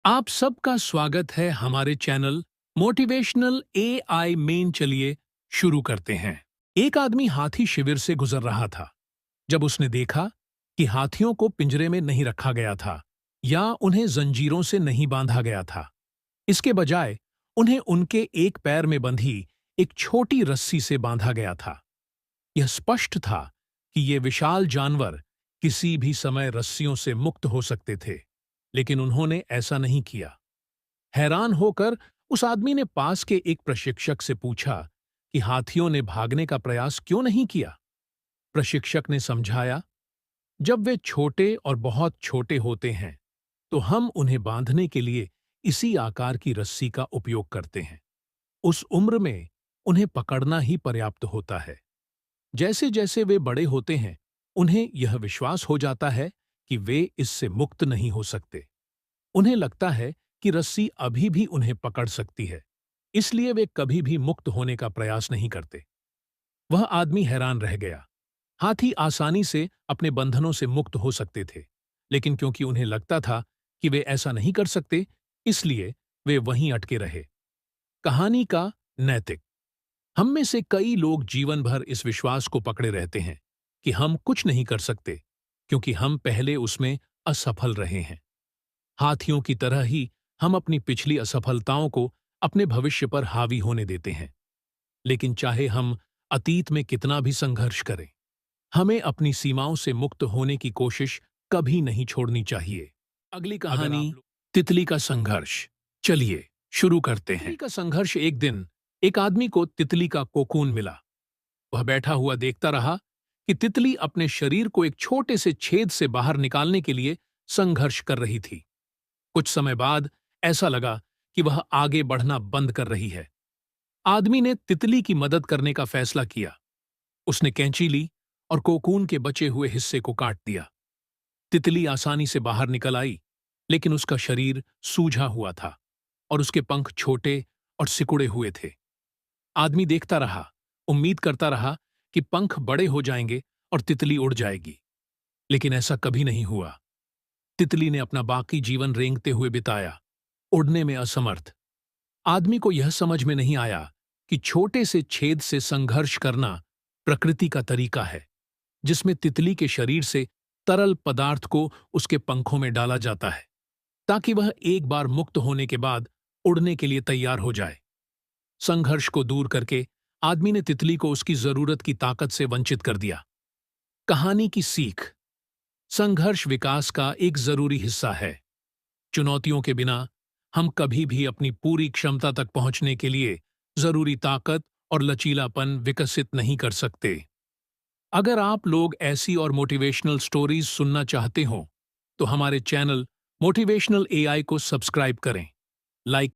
आप सबका स्वागत है हमारे चैनल मोटिवेशनल एआई में। चलिए शुरू करते हैं। एक आदमी हाथी शिविर से गुजर रहा था जब उसने देखा कि हाथियों को पिंजरे में नहीं रखा गया था या उन्हें जंजीरों से नहीं बांधा गया था। इसके बजाय उन्हें उनके एक पैर में बंधी एक छोटी रस्सी से बांधा गया था। यह स्पष्ट था कि ये विशाल जानवर किसी भी समय रस्सियों से मुक्त हो सकते थे, लेकिन उन्होंने ऐसा नहीं किया। हैरान होकर उस आदमी ने पास के एक प्रशिक्षक से पूछा कि हाथियों ने भागने का प्रयास क्यों नहीं किया। प्रशिक्षक ने समझाया, जब वे छोटे और बहुत छोटे होते हैं तो हम उन्हें बांधने के लिए इसी आकार की रस्सी का उपयोग करते हैं। उस उम्र में उन्हें पकड़ना ही पर्याप्त होता है। जैसे जैसे वे बड़े होते हैं, उन्हें यह विश्वास हो जाता है कि वे इससे मुक्त नहीं हो सकते। उन्हें लगता है कि रस्सी अभी भी उन्हें पकड़ सकती है, इसलिए वे कभी भी मुक्त होने का प्रयास नहीं करते। वह आदमी हैरान रह गया। हाथी आसानी से अपने बंधनों से मुक्त हो सकते थे, लेकिन क्योंकि उन्हें लगता था कि वे ऐसा नहीं कर सकते, इसलिए वे वहीं अटके रहे। कहानी का नैतिक। हम में से कई लोग जीवन भर इस विश्वास को पकड़े रहते हैं कि हम कुछ नहीं कर सकते, क्योंकि हम पहले उसमें असफल रहे हैं। हाथियों की तरह ही हम अपनी पिछली असफलताओं को अपने भविष्य पर हावी होने देते हैं। लेकिन चाहे हम अतीत में कितना भी संघर्ष करें, हमें अपनी सीमाओं से मुक्त होने की कोशिश कभी नहीं छोड़नी चाहिए। अगली कहानी, तितली का संघर्ष। चलिए शुरू करते हैं। तितली का संघर्ष। एक दिन एक आदमी को तितली का कोकून मिला। वह बैठा हुआ देखता रहा कि तितली अपने शरीर को एक छोटे से छेद से बाहर निकालने के लिए संघर्ष कर रही थी। कुछ समय बाद ऐसा लगा कि वह आगे बढ़ना बंद कर रही है। आदमी ने तितली की मदद करने का फैसला किया। उसने कैंची ली और कोकून के बचे हुए हिस्से को काट दिया। तितली आसानी से बाहर निकल आई, लेकिन उसका शरीर सूजा हुआ था और उसके पंख छोटे और सिकुड़े हुए थे। आदमी देखता रहा, उम्मीद करता रहा कि पंख बड़े हो जाएंगे और तितली उड़ जाएगी, लेकिन ऐसा कभी नहीं हुआ। तितली ने अपना बाकी जीवन रेंगते हुए बिताया, उड़ने में असमर्थ। आदमी को यह समझ में नहीं आया कि छोटे से छेद से संघर्ष करना प्रकृति का तरीका है, जिसमें तितली के शरीर से तरल पदार्थ को उसके पंखों में डाला जाता है, ताकि वह एक बार मुक्त होने के बाद उड़ने के लिए तैयार हो जाए। संघर्ष को दूर करके आदमी ने तितली को उसकी जरूरत की ताकत से वंचित कर दिया। कहानी की सीख। संघर्ष विकास का एक जरूरी हिस्सा है। चुनौतियों के बिना हम कभी भी अपनी पूरी क्षमता तक पहुंचने के लिए जरूरी ताकत और लचीलापन विकसित नहीं कर सकते। अगर आप लोग ऐसी और मोटिवेशनल स्टोरीज सुनना चाहते हो, तो हमारे चैनल मोटिवेशनल एआई को सब्सक्राइब करें, लाइक